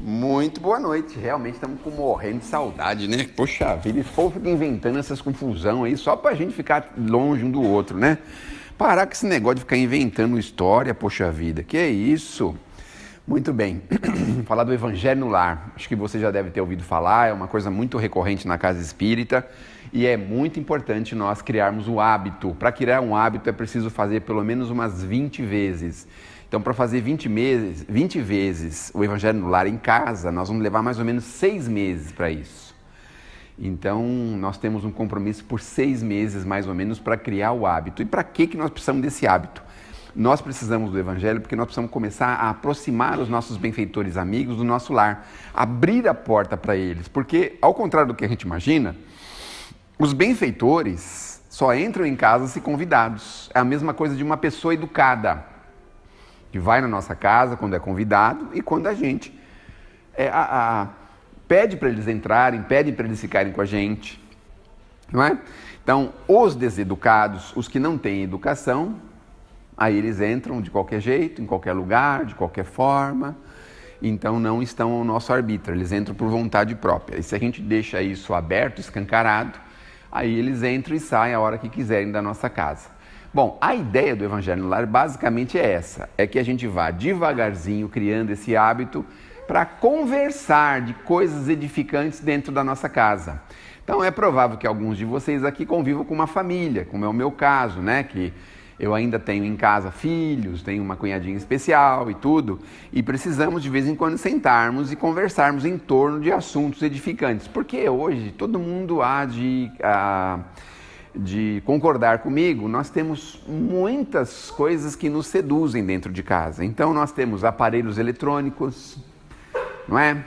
Muito boa noite. Realmente estamos morrendo de saudade, né? Poxa vida, esse povo fica inventando essas confusão aí só pra gente ficar longe um do outro, né? Parar com esse negócio de ficar inventando história, poxa vida. Que é isso? Muito bem. Falar do Evangelho no Lar. Acho que você já deve ter ouvido falar, é uma coisa muito recorrente na casa espírita e é muito importante nós criarmos o hábito. Para criar um hábito é preciso fazer pelo menos umas 20 vezes. Então, para fazer 20 vezes o Evangelho no Lar em casa, nós vamos levar mais ou menos 6 meses para isso. Então, nós temos um compromisso por 6 meses, mais ou menos, para criar o hábito. E para que nós precisamos desse hábito? Nós precisamos do Evangelho porque nós precisamos começar a aproximar os nossos benfeitores amigos do nosso lar, abrir a porta para eles. Porque, ao contrário do que a gente imagina, os benfeitores só entram em casa se convidados. É a mesma coisa de uma pessoa educada, que vai na nossa casa quando é convidado e quando a gente pede para eles entrarem, pede para eles ficarem com a gente, não é? Então, os deseducados, os que não têm educação, aí eles entram de qualquer jeito, em qualquer lugar, de qualquer forma, então não estão ao nosso arbítrio, eles entram por vontade própria. E se a gente deixa isso aberto, escancarado, aí eles entram e saem a hora que quiserem da nossa casa. Bom, a ideia do Evangelho no Lar basicamente é essa, é que a gente vá devagarzinho criando esse hábito para conversar de coisas edificantes dentro da nossa casa. Então é provável que alguns de vocês aqui convivam com uma família, como é o meu caso, né? Que eu ainda tenho em casa filhos, tenho uma cunhadinha especial e tudo, e precisamos de vez em quando sentarmos e conversarmos em torno de assuntos edificantes, porque hoje todo mundo há de concordar comigo, nós temos muitas coisas que nos seduzem dentro de casa. Então nós temos aparelhos eletrônicos, não é?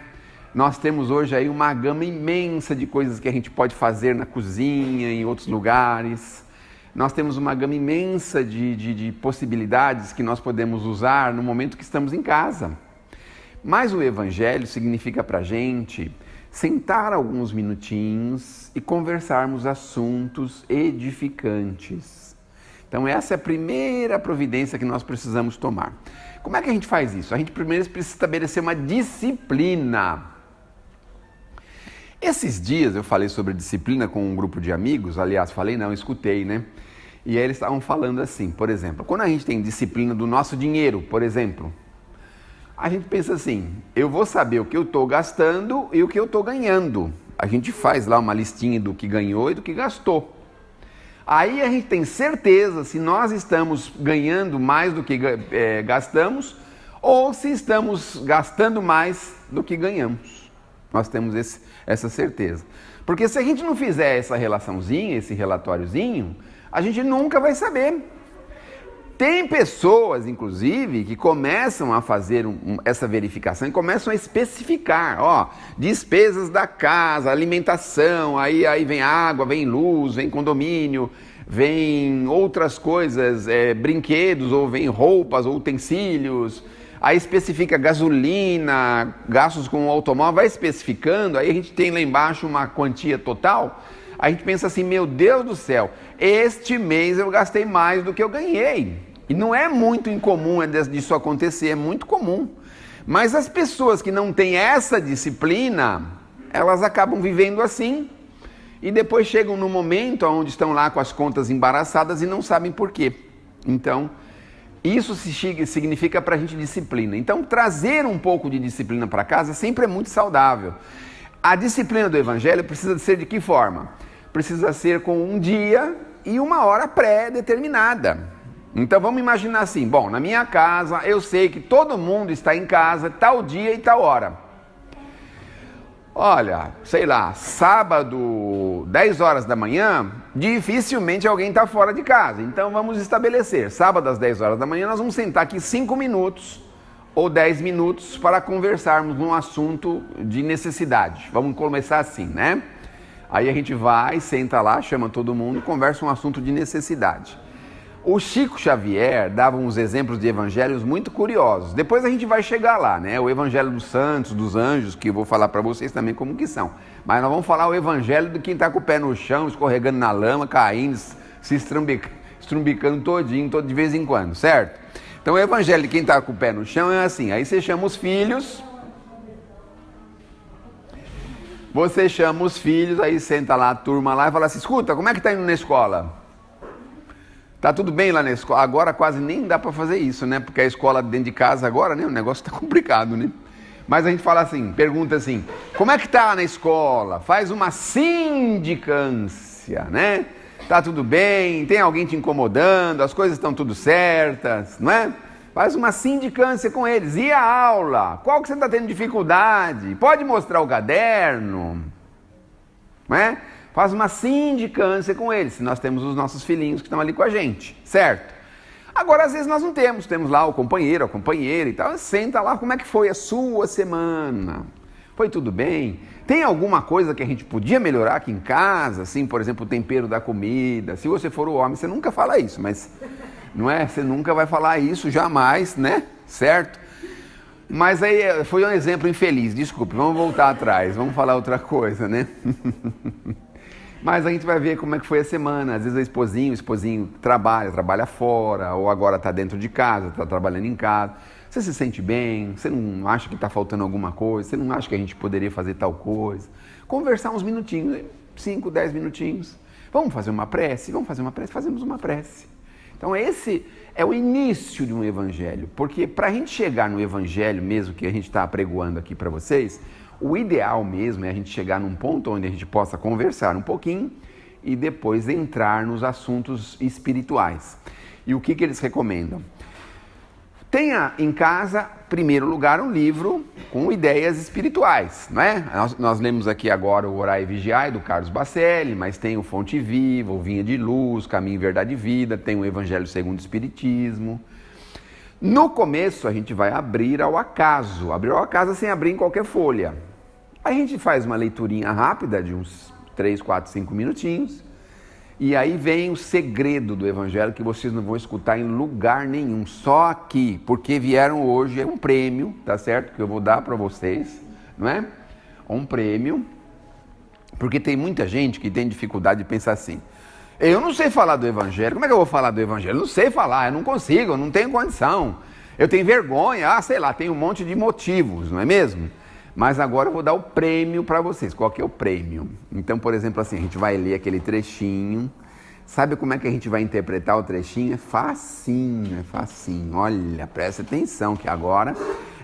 Nós temos hoje aí uma gama imensa de coisas que a gente pode fazer na cozinha, em outros lugares. Nós temos uma gama imensa de possibilidades que nós podemos usar no momento que estamos em casa. Mas o Evangelho significa para a gente sentar alguns minutinhos e conversarmos assuntos edificantes. Então essa é a primeira providência que nós precisamos tomar. Como é que a gente faz isso? A gente primeiro precisa estabelecer uma disciplina. Esses dias eu falei sobre disciplina com um grupo de amigos, aliás, escutei, né? E aí eles estavam falando assim, por exemplo, quando a gente tem disciplina do nosso dinheiro, por exemplo, a gente pensa assim, eu vou saber o que eu estou gastando e o que eu estou ganhando. A gente faz lá uma listinha do que ganhou e do que gastou. Aí a gente tem certeza se nós estamos ganhando mais do que gastamos ou se estamos gastando mais do que ganhamos. Nós temos essa certeza. Porque se a gente não fizer essa relaçãozinha, esse relatóriozinho, a gente nunca vai saber. Tem pessoas, inclusive, que começam a fazer essa verificação e começam a especificar, despesas da casa, alimentação, aí vem água, vem luz, vem condomínio, vem outras coisas, brinquedos, ou vem roupas, ou utensílios, aí especifica gasolina, gastos com o automóvel, vai especificando, aí a gente tem lá embaixo uma quantia total, a gente pensa assim, meu Deus do céu, este mês eu gastei mais do que eu ganhei. E não é muito incomum disso acontecer, é muito comum. Mas as pessoas que não têm essa disciplina, elas acabam vivendo assim e depois chegam no momento onde estão lá com as contas embaraçadas e não sabem por quê. Então, isso significa para a gente disciplina. Então, trazer um pouco de disciplina para casa sempre é muito saudável. A disciplina do Evangelho precisa ser de que forma? Precisa ser com um dia e uma hora pré-determinada. Então vamos imaginar assim, bom, na minha casa eu sei que todo mundo está em casa tal dia e tal hora. Olha, sei lá, sábado, 10 horas da manhã, dificilmente alguém está fora de casa. Então vamos estabelecer, sábado às 10 horas da manhã nós vamos sentar aqui 5 minutos ou 10 minutos para conversarmos num assunto de necessidade. Vamos começar assim, né? Aí a gente vai, senta lá, chama todo mundo e conversa um assunto de necessidade. O Chico Xavier dava uns exemplos de evangelhos muito curiosos. Depois a gente vai chegar lá, né? O evangelho dos santos, dos anjos, que eu vou falar para vocês também como que são. Mas nós vamos falar o evangelho de quem está com o pé no chão, escorregando na lama, caindo, se estrumbicando todinho, de vez em quando, certo? Então o evangelho de quem está com o pé no chão é assim. Aí você chama os filhos, Você chama os filhos, aí senta lá a turma lá e fala assim, escuta, como é que tá indo na escola? Tá tudo bem lá na escola? Agora quase nem dá para fazer isso, né? Porque a escola dentro de casa agora, né? O negócio tá complicado, né? Mas a gente fala assim, pergunta assim, como é que tá na escola? Faz uma sindicância, né? Tá tudo bem? Tem alguém te incomodando? As coisas estão tudo certas, não é? Faz uma sindicância com eles. E a aula? Qual que você está tendo dificuldade? Pode mostrar o caderno, não é? Faz uma sindicância com eles, se nós temos os nossos filhinhos que estão ali com a gente, certo? Agora, às vezes nós não temos lá o companheiro, a companheira e tal, senta lá, como é que foi a sua semana? Foi tudo bem? Tem alguma coisa que a gente podia melhorar aqui em casa, assim, por exemplo, o tempero da comida? Se você for o homem, você nunca fala isso, mas, não é? Você nunca vai falar isso, jamais, né? Certo? Mas aí foi um exemplo infeliz, desculpe, vamos voltar atrás, vamos falar outra coisa, né? Mas a gente vai ver como é que foi a semana. Às vezes o esposinho trabalha fora, ou agora está dentro de casa, está trabalhando em casa. Você se sente bem? Você não acha que está faltando alguma coisa? Você não acha que a gente poderia fazer tal coisa? Conversar uns minutinhos, 5, 10 minutinhos. Vamos fazer uma prece? Vamos fazer uma prece? Fazemos uma prece. Então esse é o início de um evangelho, porque para a gente chegar no evangelho mesmo que a gente está apregoando aqui para vocês, o ideal mesmo é a gente chegar num ponto onde a gente possa conversar um pouquinho e depois entrar nos assuntos espirituais. E o que eles recomendam? Tenha em casa, em primeiro lugar, um livro com ideias espirituais, não é? Nós lemos aqui agora o Orai e Vigiai, do Carlos Bacelli, mas tem o Fonte Viva, o Vinha de Luz, Caminho, Verdade e Vida, tem o Evangelho segundo o Espiritismo. No começo, a gente vai abrir ao acaso sem abrir em qualquer folha. Aí a gente faz uma leiturinha rápida de uns 3, 4, 5 minutinhos, e aí vem o segredo do Evangelho que vocês não vão escutar em lugar nenhum, só aqui, porque vieram hoje, é um prêmio, tá certo? Que eu vou dar para vocês, não é? Um prêmio, porque tem muita gente que tem dificuldade de pensar assim, eu não sei falar do Evangelho, como é que eu vou falar do Evangelho? Eu não sei falar, eu não consigo, eu não tenho condição, eu tenho vergonha, sei lá, tem um monte de motivos, não é mesmo? Mas agora eu vou dar o prêmio para vocês. Qual que é o prêmio? Então, por exemplo, assim, a gente vai ler aquele trechinho. Sabe como é que a gente vai interpretar o trechinho? É facinho, é facinho. Olha, presta atenção que agora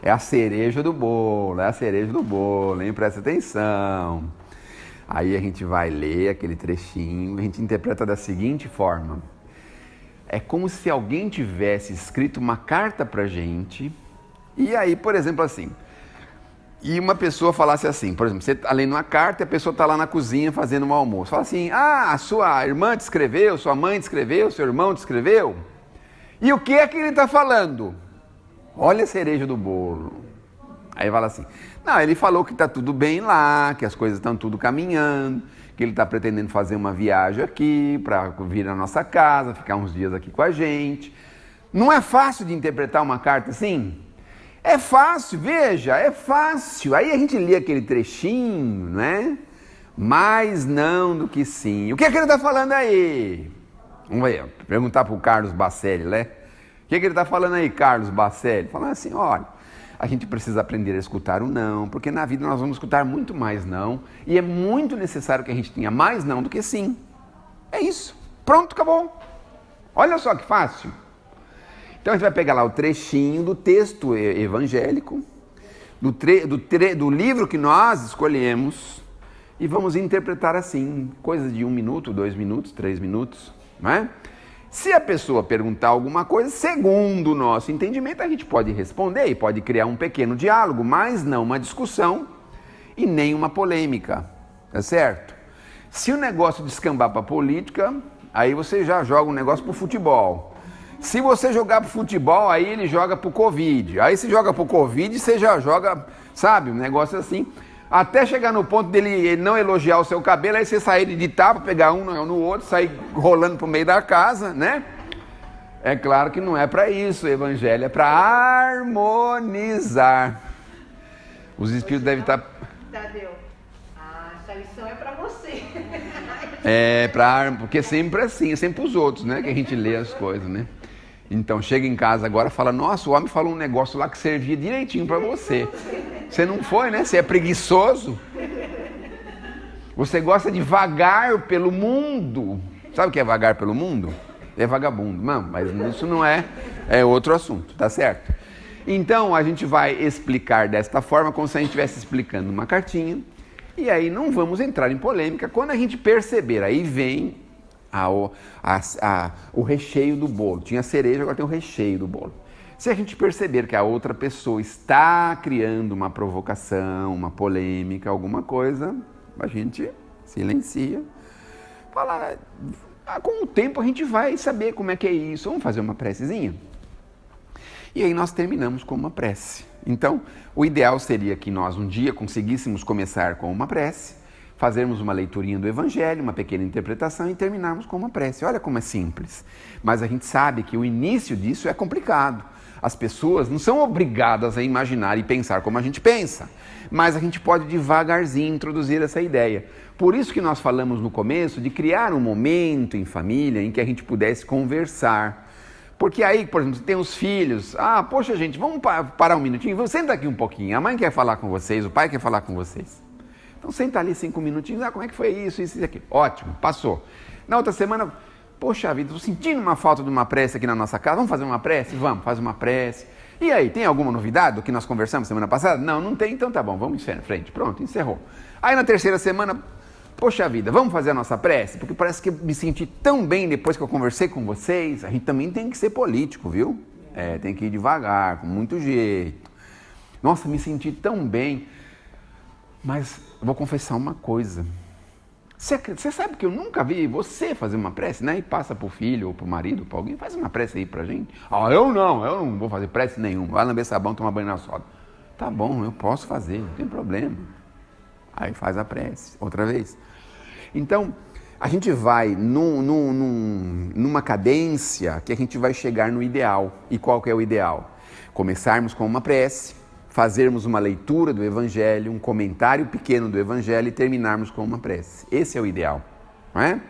é a cereja do bolo, hein? Presta atenção. Aí a gente vai ler aquele trechinho, a gente interpreta da seguinte forma. É como se alguém tivesse escrito uma carta pra gente, e aí, por exemplo, assim... E uma pessoa falasse assim, por exemplo, você está lendo uma carta e a pessoa está lá na cozinha fazendo um almoço. Fala assim, a sua irmã te escreveu, sua mãe te escreveu, seu irmão te escreveu? E o que é que ele está falando? Olha a cereja do bolo. Aí fala assim, não, ele falou que está tudo bem lá, que as coisas estão tudo caminhando, que ele está pretendendo fazer uma viagem aqui para vir na nossa casa, ficar uns dias aqui com a gente. Não é fácil de interpretar uma carta assim? É fácil, veja, é fácil. Aí a gente lê aquele trechinho, né? Mais não do que sim. O que é que ele está falando aí? Vamos ver, perguntar para o Carlos Bacelli, né? O que é que ele está falando aí, Carlos Bacelli? Falando assim, olha, a gente precisa aprender a escutar o não, porque na vida nós vamos escutar muito mais não, e é muito necessário que a gente tenha mais não do que sim. É isso. Pronto, acabou. Olha só que fácil. Então a gente vai pegar lá o trechinho do texto evangélico, do livro que nós escolhemos, e vamos interpretar assim, coisas de 1 minuto, 2 minutos, 3 minutos, não é? Se a pessoa perguntar alguma coisa, segundo o nosso entendimento, a gente pode responder e pode criar um pequeno diálogo, mas não uma discussão e nem uma polêmica, tá certo? Se o negócio descambar para política, aí você já joga um negócio para o futebol. Se você jogar pro futebol, aí ele joga pro Covid. Aí se joga pro Covid, você já joga, sabe, um negócio assim. Até chegar no ponto dele não elogiar o seu cabelo, aí você sair de tapa, pegar um no outro, sair rolando pro meio da casa, né? É claro que não é para isso, o evangelho é para harmonizar. Os espíritos devem estar... Tadeu, essa lição é para você. Porque sempre assim, é sempre os outros, né? Que a gente lê as coisas, né? Então chega em casa agora e fala, nossa, o homem falou um negócio lá que servia direitinho para você. Você não foi, né? Você é preguiçoso. Você gosta de vagar pelo mundo. Sabe o que é vagar pelo mundo? É vagabundo. Não, mas isso não é outro assunto, tá certo? Então a gente vai explicar desta forma, como se a gente estivesse explicando uma cartinha. E aí não vamos entrar em polêmica. Quando a gente perceber, aí vem o recheio do bolo. Tinha cereja, agora tem o recheio do bolo. Se a gente perceber que a outra pessoa está criando uma provocação, uma polêmica, alguma coisa, a gente silencia. Fala, com o tempo a gente vai saber como é que é isso. Vamos fazer uma precezinha? E aí nós terminamos com uma prece. Então, o ideal seria que nós um dia conseguíssemos começar com uma prece, fazermos uma leiturinha do Evangelho, uma pequena interpretação e terminarmos com uma prece. Olha como é simples. Mas a gente sabe que o início disso é complicado. As pessoas não são obrigadas a imaginar e pensar como a gente pensa, mas a gente pode devagarzinho introduzir essa ideia. Por isso que nós falamos no começo de criar um momento em família em que a gente pudesse conversar. Porque aí, por exemplo, tem os filhos, poxa gente, vamos parar um minutinho, senta aqui um pouquinho, a mãe quer falar com vocês, o pai quer falar com vocês. Então senta ali 5 minutinhos, como é que foi isso e aquilo. Ótimo, passou. Na outra semana, poxa vida, estou sentindo uma falta de uma prece aqui na nossa casa, vamos fazer uma prece? Vamos, faz uma prece. E aí, tem alguma novidade do que nós conversamos semana passada? Não tem, então tá bom, vamos em frente, pronto, encerrou. Aí na terceira semana, poxa vida, vamos fazer a nossa prece? Porque parece que eu me senti tão bem depois que eu conversei com vocês. A gente também tem que ser político, viu? Tem que ir devagar, com muito jeito. Nossa, me senti tão bem. Mas eu vou confessar uma coisa. Você sabe que eu nunca vi você fazer uma prece, né? E passa pro filho ou pro marido, para alguém, faz uma prece aí pra gente. Eu não vou fazer prece nenhuma. Vai lamber sabão, tomar banho na soda. Tá bom, eu posso fazer, não tem problema. Aí faz a prece, outra vez. Então, a gente vai numa cadência que a gente vai chegar no ideal. E qual que é o ideal? Começarmos com uma prece, fazermos uma leitura do Evangelho, um comentário pequeno do Evangelho e terminarmos com uma prece. Esse é o ideal, não é?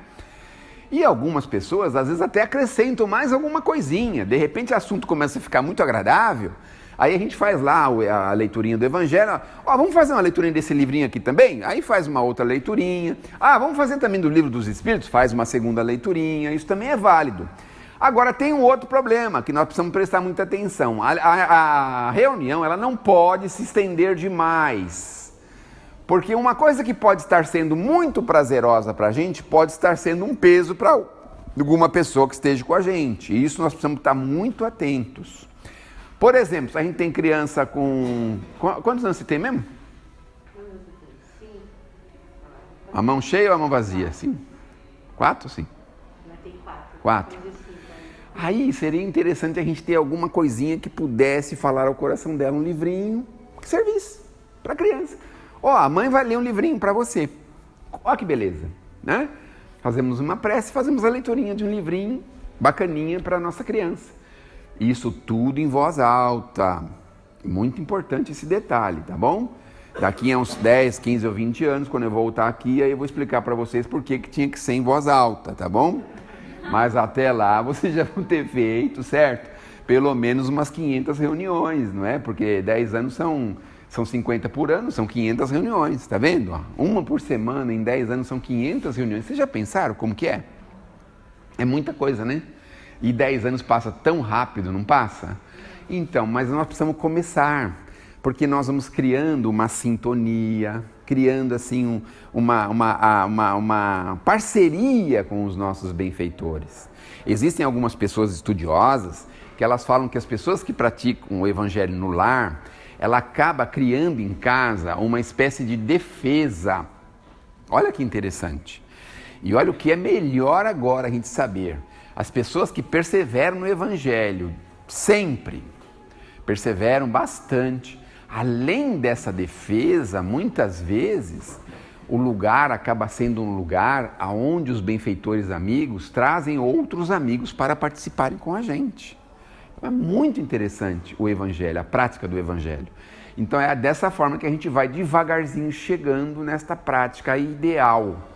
E algumas pessoas, às vezes, até acrescentam mais alguma coisinha. De repente, o assunto começa a ficar muito agradável. Aí a gente faz lá a leiturinha do Evangelho. Vamos fazer uma leiturinha desse livrinho aqui também? Aí faz uma outra leiturinha. Vamos fazer também do Livro dos Espíritos? Faz uma segunda leiturinha. Isso também é válido. Agora tem um outro problema que nós precisamos prestar muita atenção. A reunião ela não pode se estender demais. Porque uma coisa que pode estar sendo muito prazerosa para a gente pode estar sendo um peso para alguma pessoa que esteja com a gente. E isso nós precisamos estar muito atentos. Por exemplo, se a gente tem criança com... Quantos anos você tem mesmo? A mão cheia ou a mão vazia? Sim. 4? Sim. 4. Aí seria interessante a gente ter alguma coisinha que pudesse falar ao coração dela, um livrinho que servisse para a criança. A mãe vai ler um livrinho para você. Olha que beleza, né? Fazemos uma prece, fazemos a leiturinha de um livrinho bacaninha para a nossa criança. Isso tudo em voz alta. Muito importante esse detalhe, tá bom? Daqui a uns 10, 15 ou 20 anos, quando eu voltar aqui, aí eu vou explicar para vocês por que tinha que ser em voz alta, tá bom? Mas até lá vocês já vão ter feito, certo? Pelo menos umas 500 reuniões, não é? Porque 10 anos são 50 por ano, são 500 reuniões, tá vendo? Uma por semana, em 10 anos são 500 reuniões. Vocês já pensaram como que é? É muita coisa, né? E 10 anos passa tão rápido, não passa? Então, mas nós precisamos começar, porque nós vamos criando uma sintonia, criando assim uma parceria com os nossos benfeitores. Existem algumas pessoas estudiosas que elas falam que as pessoas que praticam o Evangelho no lar, ela acaba criando em casa uma espécie de defesa. Olha que interessante. E olha o que é melhor agora a gente saber. As pessoas que perseveram no Evangelho, sempre, perseveram bastante. Além dessa defesa, muitas vezes, o lugar acaba sendo um lugar onde os benfeitores amigos trazem outros amigos para participarem com a gente. É muito interessante o Evangelho, a prática do Evangelho. Então é dessa forma que a gente vai devagarzinho chegando nesta prática ideal.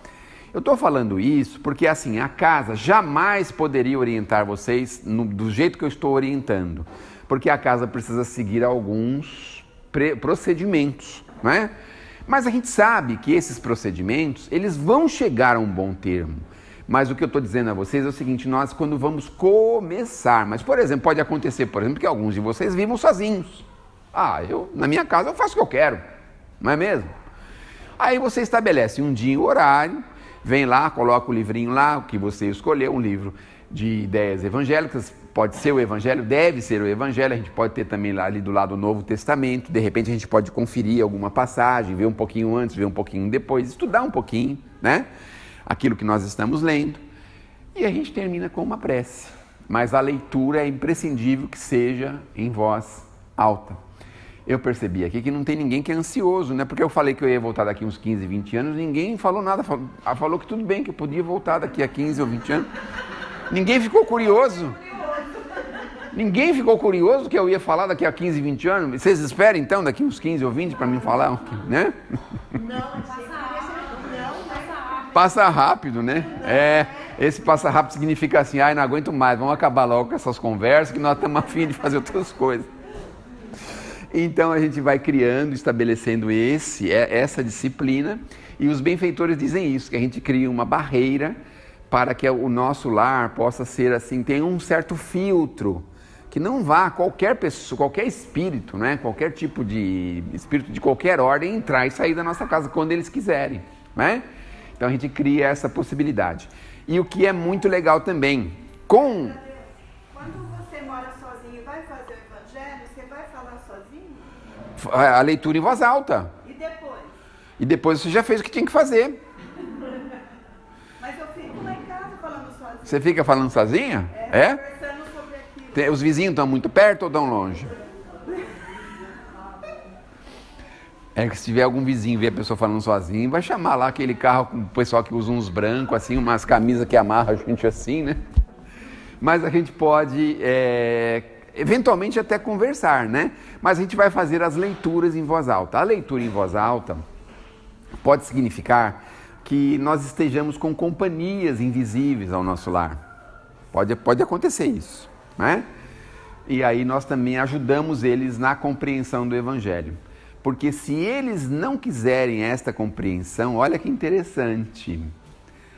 Eu estou falando isso porque assim, a casa jamais poderia orientar vocês do jeito que eu estou orientando. Porque a casa precisa seguir alguns procedimentos, não é? Mas a gente sabe que esses procedimentos, eles vão chegar a um bom termo. Mas o que eu estou dizendo a vocês é o seguinte, nós quando vamos começar, mas por exemplo, pode acontecer, por exemplo, que alguns de vocês vivam sozinhos. Na minha casa eu faço o que eu quero, não é mesmo? Aí você estabelece um dia e um horário, vem lá, coloca o livrinho lá, o que você escolheu, um livro de ideias evangélicas, pode ser o Evangelho, deve ser o Evangelho, a gente pode ter também lá ali do lado o Novo Testamento, de repente a gente pode conferir alguma passagem, ver um pouquinho antes, ver um pouquinho depois, estudar um pouquinho, né? Aquilo que nós estamos lendo, e a gente termina com uma prece, mas a leitura é imprescindível que seja em voz alta. Eu percebi aqui que não tem ninguém que é ansioso, né? Porque eu falei que eu ia voltar daqui uns 15, 20 anos, ninguém falou nada, falou que tudo bem, que eu podia voltar daqui a 15 ou 20 anos. Ninguém ficou curioso. Ninguém ficou curioso que eu ia falar daqui a 15, 20 anos. Vocês esperam então daqui uns 15 ou 20 para mim falar, né? Passa rápido, né? Esse passa rápido significa assim, não aguento mais, vamos acabar logo com essas conversas que nós estamos a fim de fazer outras coisas. Então a gente vai criando, estabelecendo essa disciplina, e os benfeitores dizem isso, que a gente cria uma barreira para que o nosso lar possa ser assim, tem um certo filtro, que não vá qualquer pessoa, qualquer espírito, né? Qualquer tipo de espírito de qualquer ordem entrar e sair da nossa casa quando eles quiserem, né? Então a gente cria essa possibilidade. E o que é muito legal também, Quando você mora sozinho e vai fazer o Evangelho, você vai falar sozinho? a leitura em voz alta. E depois? E depois você já fez o que tinha que fazer. Mas eu fico lá em casa falando sozinho. Você fica falando sozinha? Conversando sobre aquilo. Os vizinhos estão muito perto ou estão longe? Que se tiver algum vizinho ver a pessoa falando sozinho, vai chamar lá aquele carro com o pessoal que usa uns brancos, assim, umas camisas que amarra a gente assim, né? Mas a gente pode, eventualmente até conversar, né? Mas a gente vai fazer as leituras em voz alta. A leitura em voz alta pode significar que nós estejamos com companhias invisíveis ao nosso lar. Pode acontecer isso, né? E aí nós também ajudamos eles na compreensão do Evangelho. Porque se eles não quiserem esta compreensão, olha que interessante,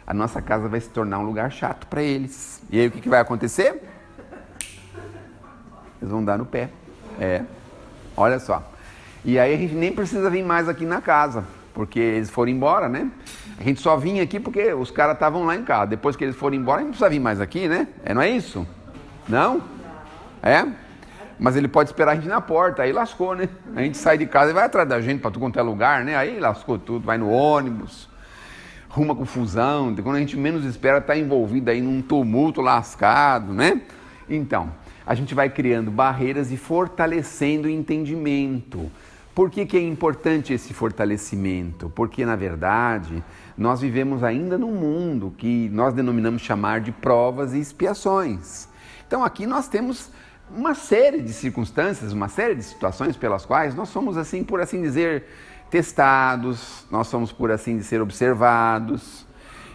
a nossa casa vai se tornar um lugar chato para eles. E aí o que vai acontecer? Eles vão dar no pé. Olha só. E aí a gente nem precisa vir mais aqui na casa, porque eles foram embora, né? A gente só vinha aqui porque os caras estavam lá em casa. Depois que eles foram embora, a gente não precisa vir mais aqui, né? Não é isso? Não? Mas ele pode esperar a gente na porta, aí lascou, né? A gente sai de casa e vai atrás da gente para tudo quanto é lugar, né? Aí lascou tudo, vai no ônibus, arruma confusão, quando a gente menos espera está envolvido aí num tumulto lascado, né? Então, a gente vai criando barreiras e fortalecendo o entendimento. Por que é importante esse fortalecimento? Porque, na verdade, nós vivemos ainda num mundo que nós denominamos chamar de provas e expiações. Então, aqui nós temos uma série de circunstâncias, uma série de situações pelas quais nós somos, assim, por assim dizer, testados, nós somos, por assim dizer, observados,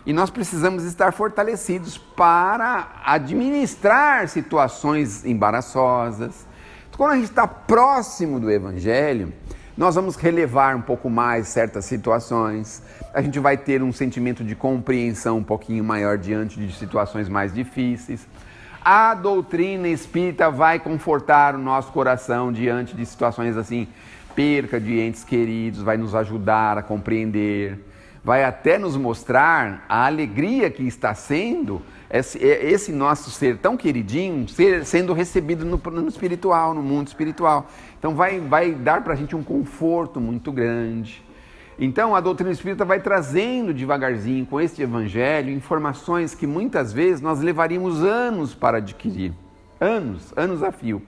e nós precisamos estar fortalecidos para administrar situações embaraçosas. Quando a gente está próximo do Evangelho, nós vamos relevar um pouco mais certas situações, a gente vai ter um sentimento de compreensão um pouquinho maior diante de situações mais difíceis. A doutrina espírita vai confortar o nosso coração diante de situações assim, perca de entes queridos, vai nos ajudar a compreender, vai até nos mostrar a alegria que está sendo esse nosso ser tão queridinho, sendo recebido no espiritual, no mundo espiritual. Então vai dar para a gente um conforto muito grande. Então a doutrina espírita vai trazendo devagarzinho com este Evangelho informações que muitas vezes nós levaríamos anos para adquirir, anos a fio.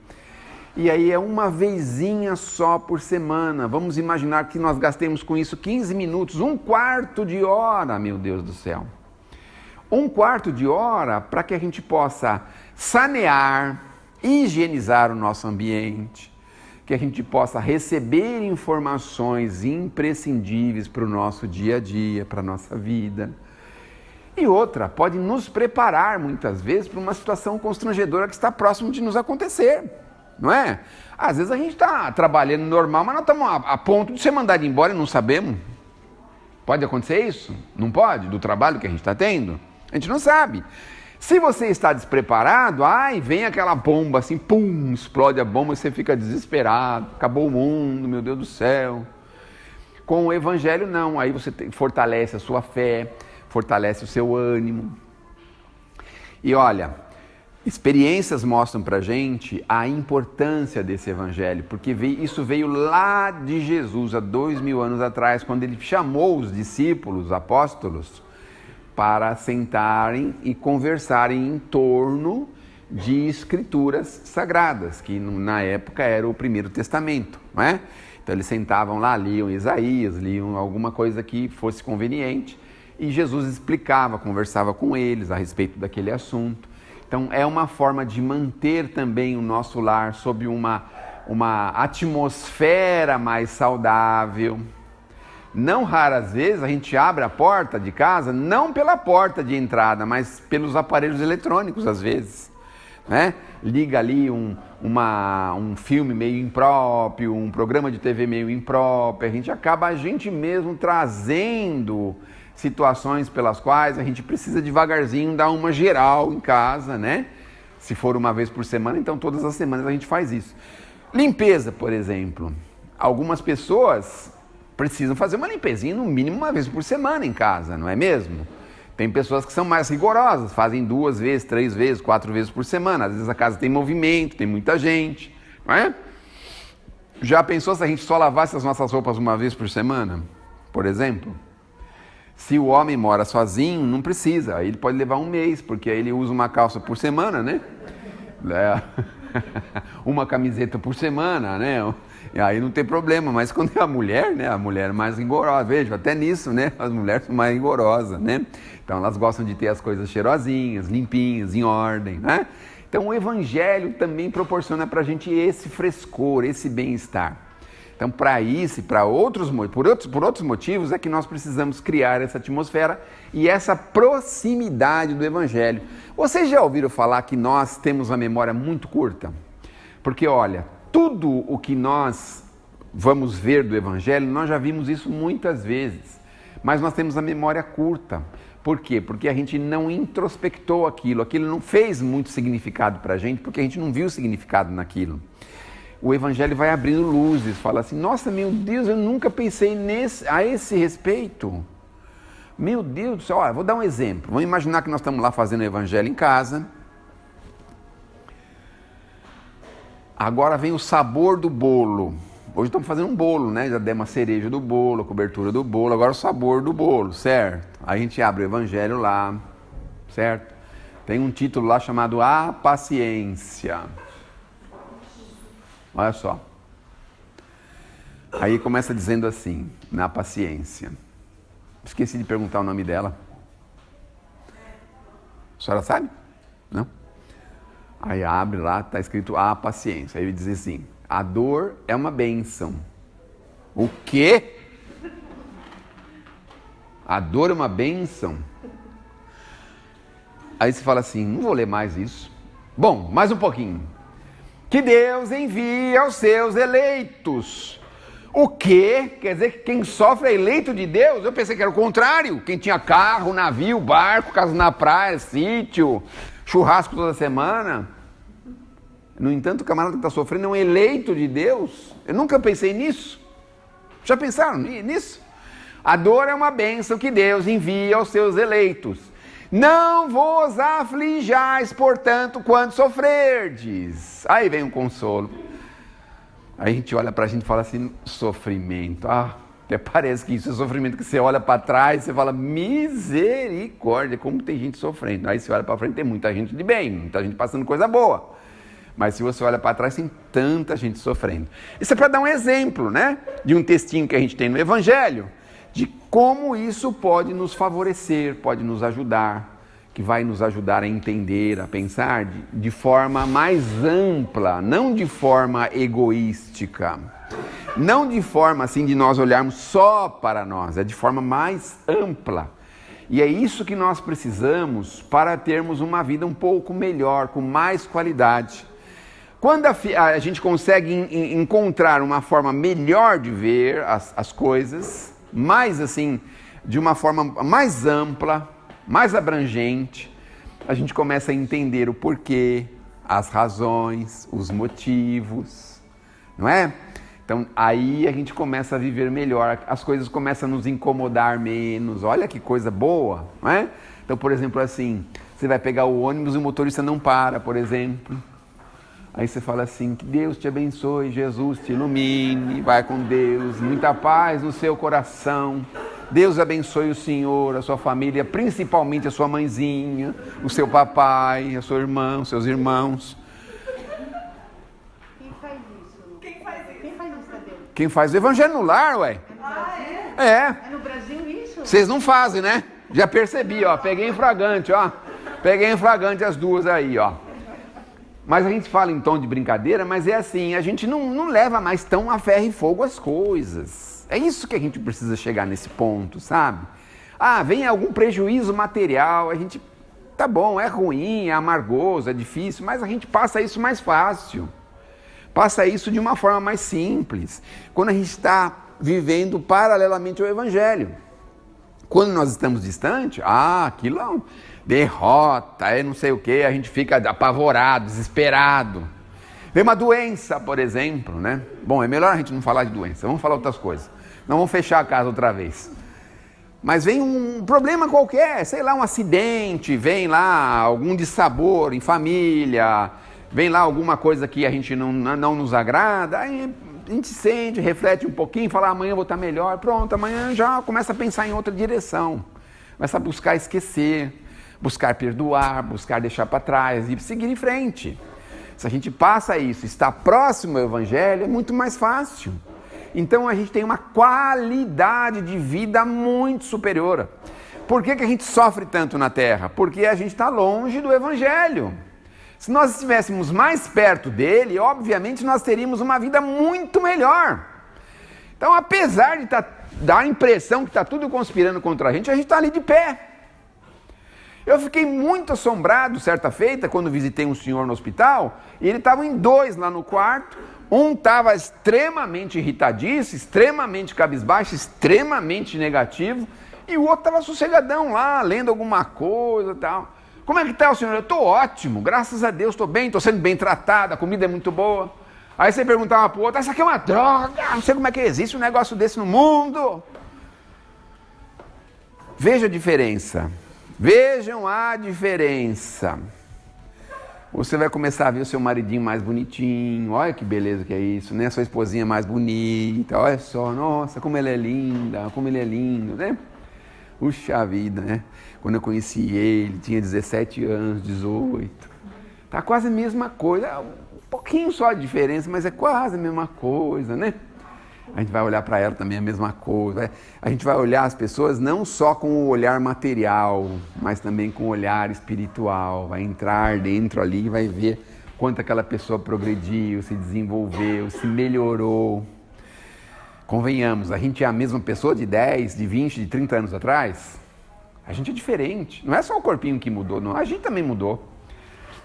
E aí é uma vezinha só por semana. Vamos imaginar que nós gastemos com isso 15 minutos, 1/4 de hora, meu Deus do céu. 1/4 de hora para que a gente possa sanear, higienizar o nosso ambiente, que a gente possa receber informações imprescindíveis para o nosso dia a dia, para a nossa vida. E outra, pode nos preparar muitas vezes para uma situação constrangedora que está próximo de nos acontecer. não é? Às vezes a gente está trabalhando normal, mas nós estamos a ponto de ser mandado embora e não sabemos. Pode acontecer isso? Não pode? Do trabalho que a gente está tendo? A gente não sabe. Se você está despreparado, vem aquela bomba assim, pum, explode a bomba e você fica desesperado. Acabou o mundo, meu Deus do céu. Com o evangelho não, aí você fortalece a sua fé, fortalece o seu ânimo. E olha, experiências mostram pra gente a importância desse evangelho, porque isso veio lá de Jesus, há 2000 anos atrás, quando ele chamou os discípulos, apóstolos, para sentarem e conversarem em torno de escrituras sagradas, que na época era o Primeiro Testamento, não é? Então eles sentavam lá, liam Isaías, liam alguma coisa que fosse conveniente, e Jesus explicava, conversava com eles a respeito daquele assunto. Então é uma forma de manter também o nosso lar sob uma atmosfera mais saudável. Não raras vezes a gente abre a porta de casa, não pela porta de entrada, mas pelos aparelhos eletrônicos às vezes, né? Liga ali um filme meio impróprio, um programa de TV meio impróprio, a gente mesmo trazendo situações pelas quais a gente precisa devagarzinho dar uma geral em casa, né? Se for uma vez por semana, então todas as semanas a gente faz isso. Limpeza, por exemplo. Algumas pessoas precisam fazer uma limpezinha no mínimo uma vez por semana em casa, não é mesmo? Tem pessoas que são mais rigorosas, fazem 2 vezes, 3 vezes, 4 vezes por semana. Às vezes a casa tem movimento, tem muita gente, não é? Já pensou se a gente só lavasse as nossas roupas uma vez por semana, por exemplo? Se o homem mora sozinho, não precisa, aí ele pode levar 1 mês, porque aí ele usa uma calça por semana, né? Uma camiseta por semana, né? E aí não tem problema, mas quando é a mulher, né? A mulher é mais rigorosa, veja, até nisso, né? As mulheres são mais rigorosas, né? Então elas gostam de ter as coisas cheirosinhas, limpinhas, em ordem, né? Então o evangelho também proporciona pra gente esse frescor, esse bem-estar. Então para isso e por outros motivos é que nós precisamos criar essa atmosfera e essa proximidade do evangelho. Vocês já ouviram falar que nós temos uma memória muito curta? Porque olha, tudo o que nós vamos ver do evangelho, nós já vimos isso muitas vezes, mas nós temos a memória curta. Por quê? Porque a gente não introspectou aquilo não fez muito significado para a gente, porque a gente não viu significado naquilo. O evangelho vai abrindo luzes, fala assim, nossa, meu Deus, eu nunca pensei a esse respeito. Meu Deus do céu, olha, vou dar um exemplo. Vamos imaginar que nós estamos lá fazendo o evangelho em casa. Agora vem o sabor do bolo. Hoje estamos fazendo um bolo, né? Já demos a cereja do bolo, a cobertura do bolo, agora o sabor do bolo, certo? Aí a gente abre o evangelho lá, certo? Tem um título lá chamado A Paciência. Olha só. Aí começa dizendo assim, na paciência. Esqueci de perguntar o nome dela. A senhora sabe? Não? Aí abre lá, está escrito a paciência. Aí ele diz assim, a dor é uma bênção. O quê? A dor é uma bênção? Aí você fala assim, não vou ler mais isso. Bom, mais um pouquinho. Que Deus envie aos seus eleitos. O quê? Quer dizer que quem sofre é eleito de Deus? Eu pensei que era o contrário. Quem tinha carro, navio, barco, casa na praia, sítio, churrasco toda semana. No entanto, o camarada que está sofrendo é um eleito de Deus. Eu nunca pensei nisso. Já pensaram nisso? A dor é uma bênção que Deus envia aos seus eleitos. Não vos aflijais, portanto, quando sofrerdes. Aí vem um consolo. Aí a gente olha pra gente e fala assim, sofrimento. Até parece que isso é sofrimento, que você olha para trás e você fala, misericórdia, como tem gente sofrendo. Aí você olha para frente, tem muita gente de bem, muita gente passando coisa boa. Mas se você olha para trás, tem tanta gente sofrendo. Isso é para dar um exemplo, né? De um textinho que a gente tem no Evangelho, de como isso pode nos favorecer, pode nos ajudar, que vai nos ajudar a entender, a pensar de forma mais ampla, não de forma egoística, não de forma assim de nós olharmos só para nós, é de forma mais ampla. E é isso que nós precisamos para termos uma vida um pouco melhor, com mais qualidade. Quando a gente consegue encontrar uma forma melhor de ver as coisas, mais assim, de uma forma mais ampla, mais abrangente, a gente começa a entender o porquê, as razões, os motivos, não é? Então aí a gente começa a viver melhor, as coisas começam a nos incomodar menos, olha que coisa boa, não é? Então, por exemplo, assim, você vai pegar o ônibus e o motorista não para, por exemplo. Aí você fala assim, que Deus te abençoe, Jesus te ilumine, vai com Deus, muita paz no seu coração. Deus abençoe o senhor, a sua família, principalmente a sua mãezinha, o seu papai, a sua irmã, os seus irmãos. Quem faz isso? Quem faz isso? Quem faz isso, Tadeu? Quem faz o evangelho no lar, ué. É. É no Brasil isso? Vocês não fazem, né? Já percebi, ó. Peguei em flagrante, ó. Peguei em flagrante as duas aí, ó. Mas a gente fala em tom de brincadeira, mas é assim, a gente não leva mais tão a ferro e fogo as coisas. É isso que a gente precisa chegar nesse ponto, sabe? Ah, vem algum prejuízo material, a gente... Tá bom, é ruim, é amargoso, é difícil, mas a gente passa isso mais fácil. Passa isso de uma forma mais simples. Quando a gente está vivendo paralelamente ao Evangelho. Quando nós estamos distante, aquilo é uma derrota, é não sei o que, a gente fica apavorado, desesperado. Vem uma doença, por exemplo, né? Bom, é melhor a gente não falar de doença, vamos falar outras coisas. Não vamos fechar a casa outra vez. Mas vem um problema qualquer, sei lá, um acidente, vem lá algum dissabor em família, vem lá alguma coisa que a gente não nos agrada, aí a gente sente, reflete um pouquinho, fala, amanhã eu vou estar melhor, pronto, amanhã já começa a pensar em outra direção, começa a buscar esquecer, buscar perdoar, buscar deixar para trás e seguir em frente. Se a gente passa isso, está próximo ao Evangelho, é muito mais fácil. Então a gente tem uma qualidade de vida muito superior. Por que a gente sofre tanto na Terra? Porque a gente está longe do Evangelho. Se nós estivéssemos mais perto dele, obviamente nós teríamos uma vida muito melhor. Então, apesar de dar a impressão que está tudo conspirando contra a gente está ali de pé. Eu fiquei muito assombrado certa feita, quando visitei um senhor no hospital, e ele estava em dois lá no quarto. Um estava extremamente irritadiço, extremamente cabisbaixo, extremamente negativo, e o outro estava sossegadão lá, lendo alguma coisa e tal. Como é que está o senhor? Eu estou ótimo, graças a Deus, estou bem, estou sendo bem tratado, a comida é muito boa. Aí você perguntava para o outro, isso aqui é uma droga, não sei como é que existe um negócio desse no mundo. Veja a diferença, vejam a diferença. Você vai começar a ver o seu maridinho mais bonitinho, olha que beleza que é isso, né? Sua esposinha mais bonita, olha só, nossa, como ela é linda, como ele é lindo, né? Puxa vida, né? Quando eu conheci ele, tinha 17 anos, 18. Tá quase a mesma coisa, um pouquinho só de diferença, mas é quase a mesma coisa, né? A gente vai olhar para ela também a mesma coisa. A gente vai olhar as pessoas não só com o olhar material, mas também com o olhar espiritual. Vai entrar dentro ali e vai ver quanto aquela pessoa progrediu, se desenvolveu, se melhorou. Convenhamos, a gente é a mesma pessoa de 10, de 20, de 30 anos atrás? A gente é diferente. Não é só o corpinho que mudou, não. A gente também mudou.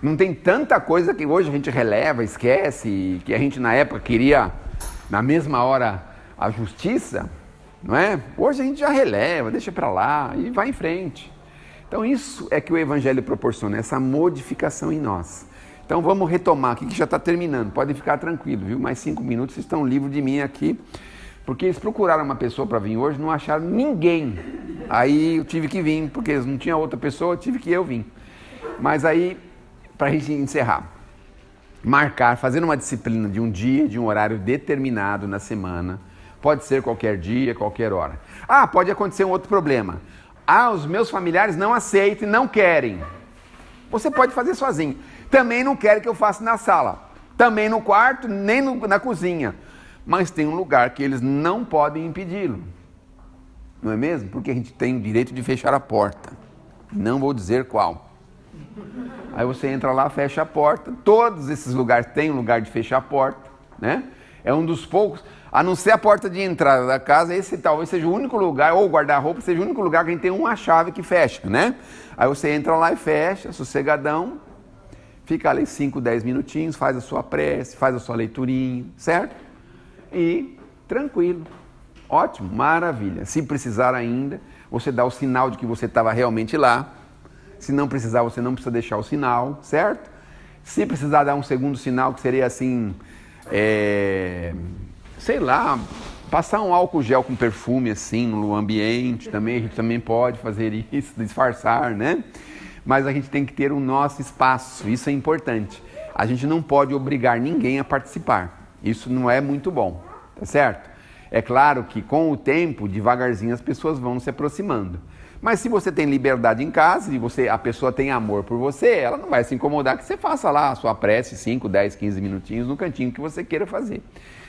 Não tem tanta coisa que hoje a gente releva, esquece, que a gente na época queria, na mesma hora, a justiça, não é? Hoje a gente já releva, deixa para lá e vai em frente. Então isso é que o Evangelho proporciona, essa modificação em nós. Então vamos retomar aqui, que já está terminando, podem ficar tranquilos, viu? Mais 5 minutos, vocês estão livres de mim aqui, porque eles procuraram uma pessoa para vir hoje, não acharam ninguém. Aí eu tive que vir, porque eles não tinham outra pessoa, eu tive que eu vir. Mas aí, para a gente encerrar, marcar, fazer uma disciplina de um dia, de um horário determinado na semana, pode ser qualquer dia, qualquer hora. Ah, pode acontecer um outro problema. Ah, os meus familiares não aceitam e não querem. Você pode fazer sozinho. Também não querem que eu faça na sala, também no quarto, nem na cozinha. Mas tem um lugar que eles não podem impedi-lo. Não é mesmo? Porque a gente tem o direito de fechar a porta. Não vou dizer qual. Aí você entra lá, fecha a porta. Todos esses lugares têm um lugar de fechar a porta, né? É um dos poucos, a não ser a porta de entrada da casa, esse talvez seja o único lugar, ou o guarda-roupa seja o único lugar que a gente tem uma chave que fecha, né? Aí você entra lá e fecha, sossegadão, Fica ali 5, 10 minutinhos, faz a sua prece, faz a sua leiturinha, certo? E tranquilo. Ótimo, maravilha. Se precisar ainda, você dá o sinal de que você estava realmente lá. Se não precisar, você não precisa deixar o sinal, certo? Se precisar dar um segundo sinal, que seria assim, sei lá, passar um álcool gel com perfume assim no ambiente, também, a gente também pode fazer isso, disfarçar, né? Mas a gente tem que ter o nosso espaço, isso é importante. A gente não pode obrigar ninguém a participar, isso não é muito bom, tá certo? É claro que com o tempo, devagarzinho, as pessoas vão se aproximando. Mas se você tem liberdade em casa e a pessoa tem amor por você, ela não vai se incomodar que você faça lá a sua prece 5, 10, 15 minutinhos no cantinho que você queira fazer.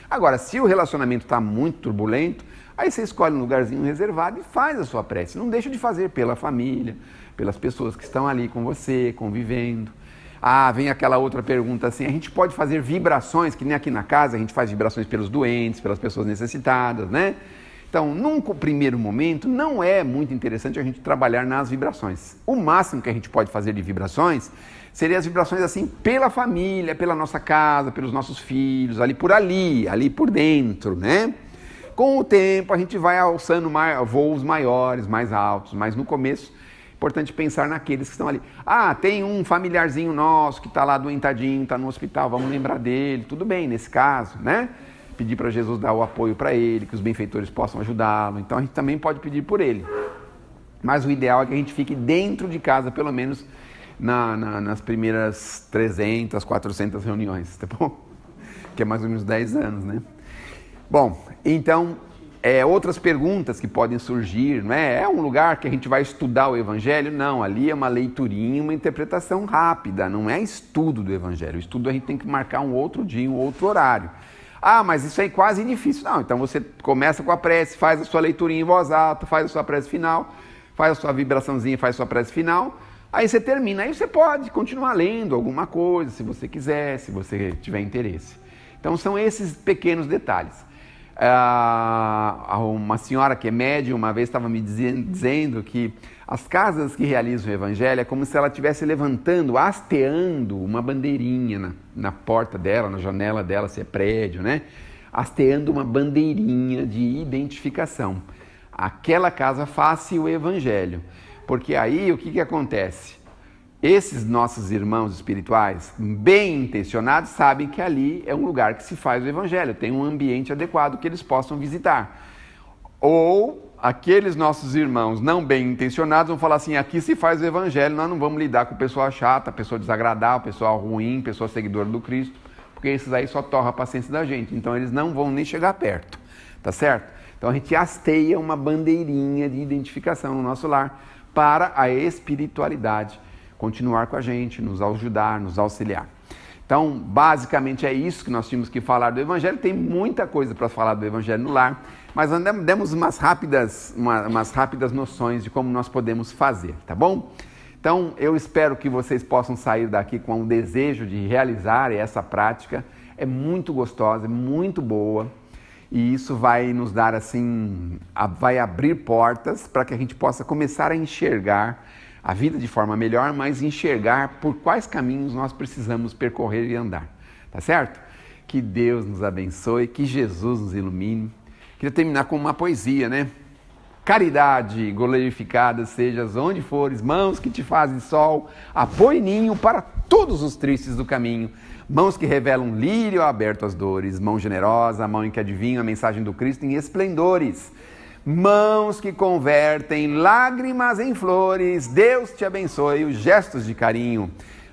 Agora, se o relacionamento está muito turbulento, aí você escolhe um lugarzinho reservado e faz a sua prece. Não deixa de fazer pela família, pelas pessoas que estão ali com você, convivendo. Ah, vem aquela outra pergunta assim, a gente pode fazer vibrações, que nem aqui na casa, a gente faz vibrações pelos doentes, pelas pessoas necessitadas, né? Então, num primeiro momento, não é muito interessante a gente trabalhar nas vibrações. O máximo que a gente pode fazer de vibrações seria as vibrações assim pela família, pela nossa casa, pelos nossos filhos, ali por dentro, né? Com o tempo, a gente vai alçando voos maiores, mais altos, mas no começo, importante pensar naqueles que estão ali. Ah, tem um familiarzinho nosso que está lá doentadinho, está no hospital, vamos lembrar dele. Tudo bem, nesse caso, né? Pedir para Jesus dar o apoio para ele, que os benfeitores possam ajudá-lo. Então a gente também pode pedir por ele. Mas o ideal é que a gente fique dentro de casa, pelo menos nas primeiras 300, 400 reuniões, tá bom? Que é mais ou menos 10 anos, né? Bom, então, outras perguntas que podem surgir, não é? É um lugar que a gente vai estudar o Evangelho? Não, ali é uma leiturinha, uma interpretação rápida, não é estudo do Evangelho. O estudo a gente tem que marcar um outro dia, um outro horário. Ah, mas isso aí é quase difícil. Não, então você começa com a prece, faz a sua leiturinha em voz alta, faz a sua prece final, faz a sua vibraçãozinha, faz a sua prece final, aí você termina. Aí você pode continuar lendo alguma coisa, se você quiser, se você tiver interesse. Então são esses pequenos detalhes. Uma senhora que é médium uma vez estava me dizendo que as casas que realizam o Evangelho é como se ela estivesse levantando, hasteando uma bandeirinha na porta dela, na janela dela, se é prédio, né? Hasteando uma bandeirinha de identificação. Aquela casa faça o Evangelho. Porque aí o que acontece? Esses nossos irmãos espirituais, bem intencionados, sabem que ali é um lugar que se faz o Evangelho, tem um ambiente adequado que eles possam visitar. Ou aqueles nossos irmãos não bem intencionados vão falar assim, aqui se faz o Evangelho, nós não vamos lidar com pessoa chata, pessoa desagradável, pessoa ruim, pessoa seguidora do Cristo, porque esses aí só torram a paciência da gente, então eles não vão nem chegar perto, tá certo? Então a gente hasteia uma bandeirinha de identificação no nosso lar para a espiritualidade continuar com a gente, nos ajudar, nos auxiliar. Então, basicamente é isso que nós tínhamos que falar do Evangelho. Tem muita coisa para falar do Evangelho no lar, mas demos umas rápidas noções de como nós podemos fazer, tá bom? Então, eu espero que vocês possam sair daqui com o desejo de realizar essa prática. É muito gostosa, é muito boa, e isso vai nos dar, assim, vai abrir portas para que a gente possa começar a enxergar a vida de forma melhor, mas enxergar por quais caminhos nós precisamos percorrer e andar, tá certo? Que Deus nos abençoe, que Jesus nos ilumine. Queria terminar com uma poesia, né? Caridade, glorificada sejas onde fores, mãos que te fazem sol, apoio e ninho para todos os tristes do caminho, mãos que revelam lírio aberto às dores, mão generosa, mão em que adivinha a mensagem do Cristo em esplendores, mãos que convertem lágrimas em flores, Deus te abençoe os gestos de carinho.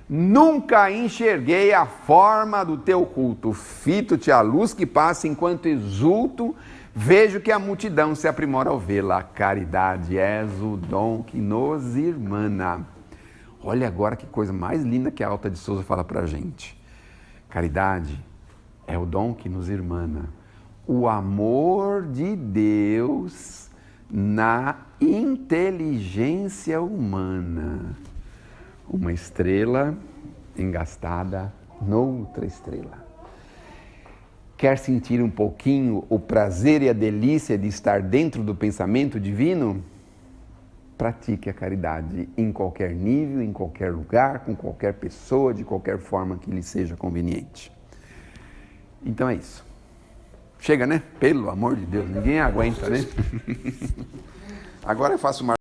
Nunca enxerguei a forma do teu culto, fito-te a luz que passa enquanto exulto, vejo que a multidão se aprimora ao vê-la. Caridade és o dom que nos irmana. Olha agora que coisa mais linda que a Alta de Souza fala pra gente. Caridade é o dom que nos irmana. O amor de Deus na inteligência humana. Uma estrela engastada noutra estrela. Quer sentir um pouquinho o prazer e a delícia de estar dentro do pensamento divino? pratique a caridade em qualquer nível, em qualquer lugar, com qualquer pessoa, de qualquer forma que lhe seja conveniente. Então é isso. Chega, né? Pelo amor de Deus, ninguém aguenta, né? Agora eu faço uma